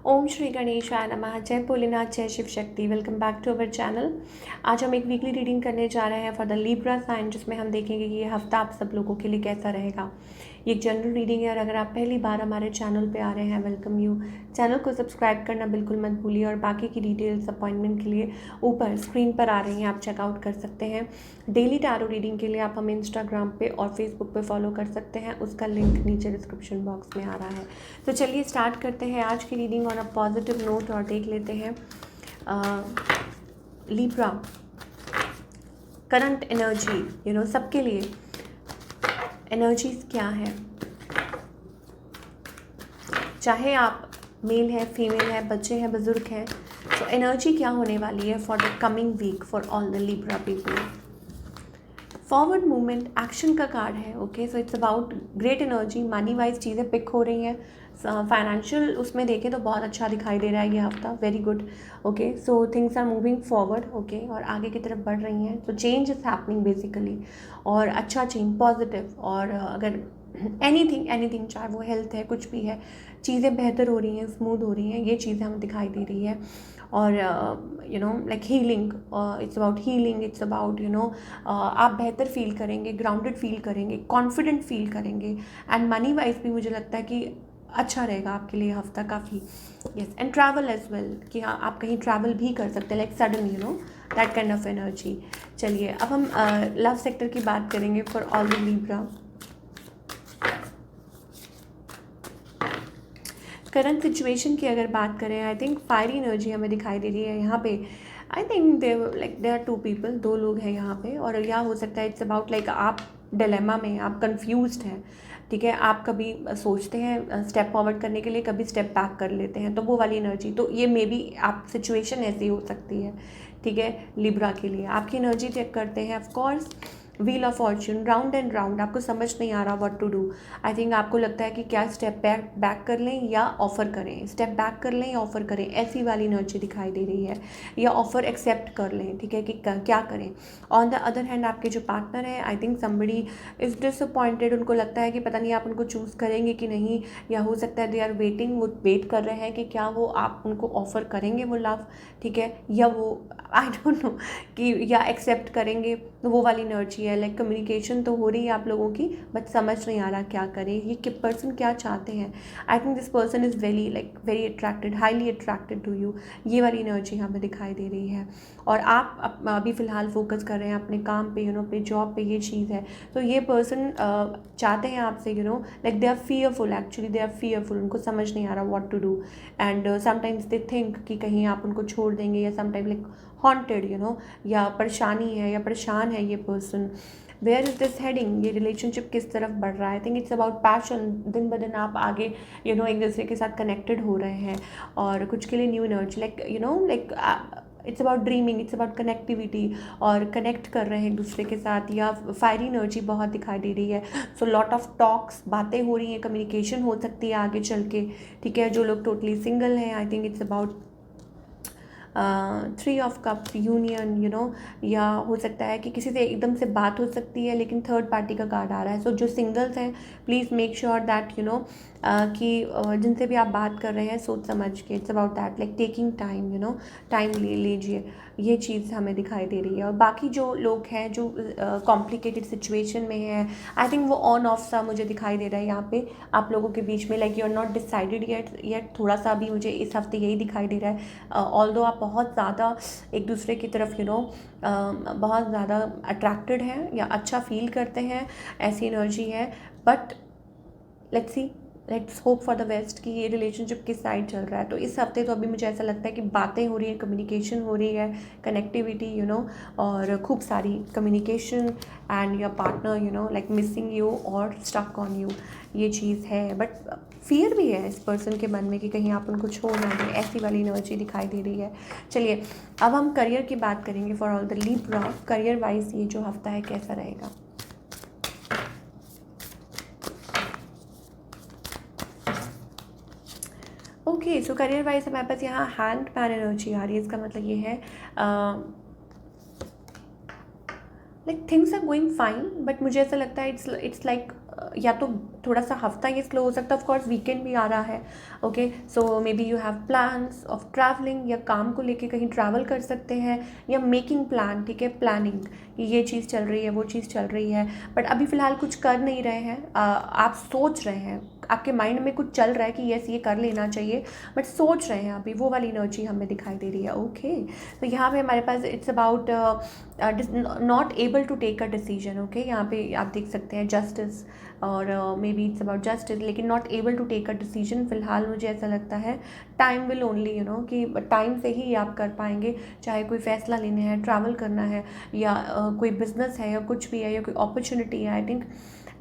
ओम श्री गणेशाय नमः। जय भोलेनाथ, जय Shiv Shakti. Welcome back to our channel. आज हम एक वीकली रीडिंग करने जा रहे हैं फॉर द लिब्रा साइन, जिसमें हम देखेंगे कि ये हफ्ता आप सब लोगों के लिए कैसा रहेगा। ये एक जनरल रीडिंग है और अगर आप पहली बार हमारे चैनल पे आ रहे हैं, वेलकम यू। चैनल को सब्सक्राइब करना बिल्कुल मत भूलिए और बाकी की डिटेल्स अपॉइंटमेंट के लिए ऊपर स्क्रीन पर आ रही हैं, आप चेकआउट कर सकते हैं। डेली टैरो रीडिंग के लिए आप हमें इंस्टाग्राम पे और फेसबुक पे फॉलो कर सकते हैं, उसका लिंक नीचे डिस्क्रिप्शन बॉक्स में आ रहा है। तो चलिए स्टार्ट करते हैं आज की reading on a positive note और देख लेते हैं लिब्रा करंट एनर्जी, सबके लिए एनर्जीज क्या है। चाहे आप मेल है, फीमेल है, बच्चे हैं, बुजुर्ग हैं, तो एनर्जी क्या होने वाली है for the coming week for all the Libra people. Forward movement action का कार्ड है। Okay, so it's about great energy. Money wise चीज़ें पिक हो रही हैं। फाइनेंशियल उसमें देखें तो बहुत अच्छा दिखाई दे रहा है ये हफ्ता, very good. Okay, so things are moving forward, okay, और आगे की तरफ बढ़ रही हैं। तो चेंज इज़ हैपनिंग बेसिकली, और अच्छा चेंज, पॉजिटिव। और अगर एनीथिंग चाहे वो हेल्थ है, कुछ भी है, चीज़ें बेहतर हो रही हैं, स्मूथ हो रही हैं, ये चीज़ें हमें दिखाई दे रही है। और like healing, it's about healing, it's about आप बेहतर फील करेंगे, ग्राउंडेड फील करेंगे, कॉन्फिडेंट फील करेंगे। एंड मनी वाइज भी मुझे लगता है कि अच्छा रहेगा आपके लिए हफ्ता काफ़ी। Yes, and travel as well, कि हाँ आप कहीं ट्रैवल भी कर सकते हैं, like sudden that kind of energy. चलिए अब हम लव सेक्टर की बात करेंगे for all the Libra. Current situation की अगर बात करें, आई थिंक फायरी एनर्जी हमें दिखाई दे रही है यहाँ पे। I think they are two people, दो लोग हैं यहाँ पे, और यह हो सकता है इट्स अबाउट लाइक आप डिलेमा में, आप कंफ्यूज्ड हैं, ठीक है। आप कभी सोचते हैं स्टेप फॉरवर्ड करने के लिए, कभी स्टेप बैक कर लेते हैं, तो वो वाली एनर्जी, तो ये मे बी आप सिचुएशन ऐसी हो सकती है, ठीक है। लिब्रा के लिए आपकी एनर्जी चेक करते हैं। Of course wheel of fortune, round and round, आपको समझ नहीं आ रहा what to do. I think आपको लगता है कि क्या स्टेप बैक कर लें या ऑफ़र करें, स्टेप बैक कर लें या ऑफ़र करें, ऐसी वाली एनर्जी दिखाई दे रही है, या ऑफ़र एक्सेप्ट कर लें, ठीक है, कि क्या करें। ऑन द अदर हैंड आपके जो पार्टनर हैं, I think somebody is disappointed, उनको लगता है कि पता नहीं आप उनको चूज़ करेंगे कि नहीं, या हो सकता है दे आर वेटिंग, वो वेट कर रहे हैं कि क्या वो आप उनको ऑफ़र करेंगे वो लव, ठीक है, या वो आई डोंट नो कि या एक्सेप्ट करेंगे, तो वो वाली एनर्जी है। लाइक कम्युनिकेशन तो हो रही है आप लोगों की, बट समझ नहीं आ रहा क्या करें, ये पर्सन क्या चाहते हैं। I think this person is very attracted, highly attracted to you, ये वाली एनर्जी हमें दिखाई दे रही है। और आप अभी फ़िलहाल फोकस कर रहे हैं अपने काम पे, पे जॉब पे, ये चीज़ है। तो ये पर्सन चाहते हैं आपसे, like they are fearful, actually they are fearful, उनको समझ नहीं आ रहा what to do. And sometimes they think कि कहीं आप उनको छोड़ देंगे, या समटाइम लाइक हॉन्टेड, या परेशानी है, या परेशान है ये person. Where is this heading, ये रिलेशनशिप किस तरफ बढ़ रहा है। I think it's about passion, दिन ब दिन आप आगे एक दूसरे के साथ कनेक्टेड हो रहे हैं, और कुछ के लिए new energy, like it's about dreaming, it's about connectivity, और कनेक्ट कर रहे हैं एक दूसरे के साथ, या फायरी एनर्जी बहुत दिखाई दे रही है। सो लॉट ऑफ टॉक्स, बातें हो रही हैं, कम्युनिकेशन हो सकती है आगे चल के, ठीक है। जो लोग टोटली सिंगल हैं, I think it's about 3 of cups, union, या हो सकता है कि किसी से एकदम से बात हो सकती है, लेकिन थर्ड पार्टी का कार्ड आ रहा है। सो जो सिंगल्स हैं, प्लीज़ मेक श्योर दैट कि जिनसे भी आप बात कर रहे हैं, सोच समझ के, it's about that, like taking time, time ले लीजिए, ये चीज़ हमें दिखाई दे रही है। और बाकी जो लोग हैं जो कॉम्प्लिकेटेड सिचुएशन में हैं, आई थिंक वो ऑन ऑफ सा मुझे दिखाई दे रहा है यहाँ पे आप लोगों के बीच में, like you are not decided yet, थोड़ा सा भी मुझे इस हफ्ते यही दिखाई दे रहा है। ऑल्दो आप बहुत ज़्यादा एक दूसरे की तरफ बहुत ज़्यादा अट्रैक्टेड हैं, या अच्छा फील करते हैं, ऐसी एनर्जी है। But let's hope for the best कि ये रिलेशनशिप किस साइड चल रहा है। तो इस हफ्ते तो अभी मुझे ऐसा लगता है कि बातें हो रही है, कम्युनिकेशन हो रही है, कनेक्टिविटी, और खूब सारी communication, and your partner like missing you और स्टक ऑन यू, ये चीज़ है। बट फियर भी है इस पर्सन के मन में कि कहीं आप उनको छोड़ ना दें, ऐसी वाली एनर्जी दिखाई दे रही है। चलिए अब हम करियर की बात करेंगे for all the Libra. Career wise ये जो हफ्ता है कैसा रहेगा। ओके, सो करियर वाइज हमारे पास यहाँ हैंड मैन एनर्जी आ रही है। इसका मतलब ये है like things are going fine, but मुझे ऐसा लगता है इट्स लाइक या तो थोड़ा सा हफ्ता ये स्लो हो सकता है, ऑफ कोर्स वीकेंड भी आ रहा है, okay. So may be you have plans of travelling, या काम को लेके कहीं ट्रैवल कर सकते हैं, या मेकिंग प्लान, ठीक है, प्लानिंग कि ये चीज़ चल रही है, वो चीज़ चल रही है, बट अभी फ़िलहाल कुछ कर नहीं रहे हैं। आप सोच रहे हैं, आपके माइंड में कुछ चल रहा है कि यस ये कर लेना चाहिए, बट सोच रहे हैं अभी, वो वाली एनर्जी हमें दिखाई दे रही है, ओके। तो यहाँ पे हमारे पास it's about not able to take a decision, okay. यहाँ पे आप देख सकते हैं जस्टिस, और may B it's about justice, लेकिन not able to take a decision. फ़िलहाल मुझे ऐसा लगता है time will only, you know, कि टाइम से ही आप कर पाएंगे, चाहे कोई फ़ैसला लेना है, ट्रैवल करना है, या कोई बिज़नेस है, या कुछ भी है, या कोई अपॉर्चुनिटी है। आई थिंक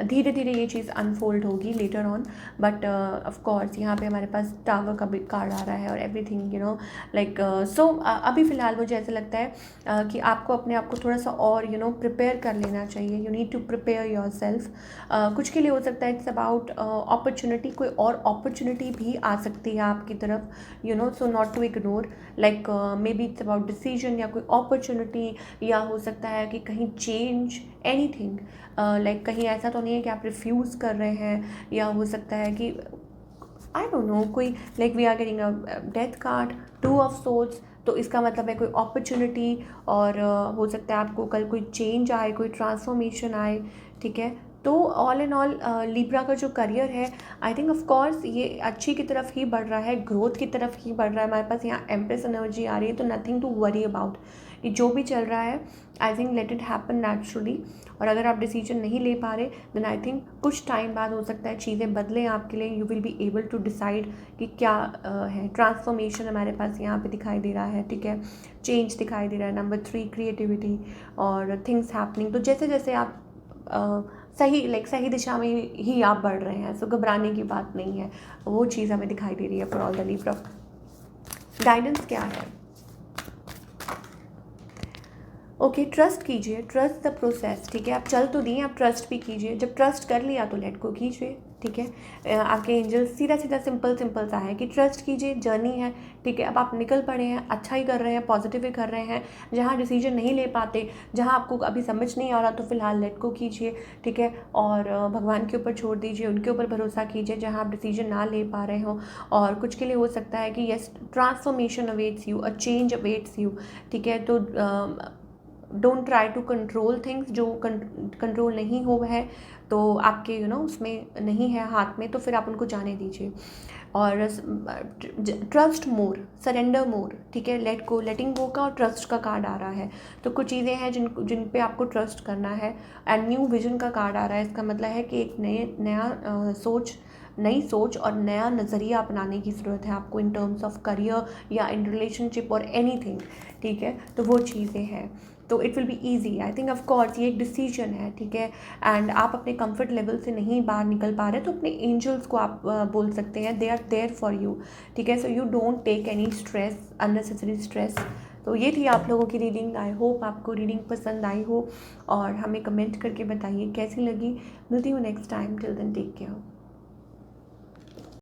धीरे धीरे ये चीज़ अनफोल्ड होगी later on, but of course यहाँ पे हमारे पास टावर का भी कार्ड आ रहा है, और everything, you know, like so अभी फ़िलहाल मुझे ऐसा लगता है कि आपको अपने आप को थोड़ा सा और, यू नो, प्रिपेयर कर लेना चाहिए। You need to prepare yourself. कुछ के लिए हो सकता है इट्स अबाउट अपॉर्चुनिटी, कोई और अपॉर्चुनिटी भी आ सकती है आपकी तरफ, you know, so not to ignore, like may be it's about decision, या कोई अपॉर्चुनिटी, या हो सकता है कि कहीं चेंज, एनीथिंग, लाइक कहीं ऐसा तो नहीं है कि आप रिफ्यूज़ कर रहे हैं, या हो सकता है कि आई डोंट नो, कोई, like we are getting a death card, 2 of swords, तो इसका मतलब है कोई अपॉर्चुनिटी, और हो सकता है आपको कल कोई चेंज आए, कोई ट्रांसफॉर्मेशन आए, ठीक है। तो ऑल इन ऑल लिब्रा का जो करियर है, आई थिंक ऑफ कोर्स ये अच्छी की तरफ ही बढ़ रहा है, ग्रोथ की तरफ ही बढ़ रहा है। हमारे पास यहाँ एम्प्रेस एनर्जी आ रही है, तो नथिंग टू वरी अबाउट, कि जो भी चल रहा है I think let it happen naturally. और अगर आप डिसीजन नहीं ले पा रहे, देन आई थिंक कुछ टाइम बाद हो सकता है चीज़ें बदलें आपके लिए, you will be able to decide कि क्या है। ट्रांसफॉर्मेशन हमारे पास यहाँ पे दिखाई दे रहा है, ठीक है, चेंज दिखाई दे रहा है। नंबर 3 क्रिएटिविटी और थिंग्स हैपनिंग, तो जैसे जैसे आप सही, लाइक सही दिशा में ही आप बढ़ रहे हैं, सो घबराने की बात नहीं है, वो चीज़ हमें दिखाई दे रही है for all the Libra. Guidance क्या है? ओके, ट्रस्ट कीजिए, ट्रस्ट द प्रोसेस, ठीक है। आप चल तो दिए, आप ट्रस्ट भी कीजिए। जब ट्रस्ट कर लिया तो लेट गो कीजिए, ठीक है। आपके एंजल सीधा सीधा सिंपल सिंपल सा है कि ट्रस्ट कीजिए, जर्नी है, ठीक है। अब आप निकल पड़े हैं, अच्छा ही कर रहे हैं, पॉजिटिव ही कर रहे हैं। जहाँ डिसीजन नहीं ले पाते, जहाँ आपको अभी समझ नहीं आ रहा, तो फिलहाल लेट गो कीजिए, ठीक है। और भगवान के ऊपर छोड़ दीजिए, उनके ऊपर भरोसा कीजिए जहाँ आप डिसीजन ना ले पा रहे हो। और कुछ के लिए हो सकता है कि yes, transformation awaits you, a change awaits you, ठीक है। तो don't try to control things, जो कंट्रोल नहीं हो है, तो आपके, यू नो, उसमें नहीं है हाथ में, तो फिर आप उनको जाने दीजिए। और ट्रस्ट मोर, सरेंडर मोर, ठीक है। लेट गो, लेटिंग गो का और ट्रस्ट का कार्ड आ रहा है। तो कुछ चीज़ें हैं जिन पे आपको ट्रस्ट करना है। एंड न्यू विजन का कार्ड आ रहा है, इसका मतलब है कि एक नई सोच और नया नज़रिया अपनाने की ज़रूरत है आपको, इन टर्म्स ऑफ करियर या इन रिलेशनशिप और एनीथिंग, ठीक है। तो वो चीज़ें हैं, तो it will be easy, I think. Of course ये एक डिसीजन है, ठीक है। एंड आप अपने कंफर्ट लेवल से नहीं बाहर निकल पा रहे, तो अपने एंजल्स को आप बोल सकते हैं, they are there for you, ठीक है। So you don't take any stress, unnecessary stress. तो ये थी आप लोगों की रीडिंग। आई होप आपको रीडिंग पसंद आई हो, और हमें कमेंट करके बताइए कैसी लगी। मिलती हूँ next time, till then take care.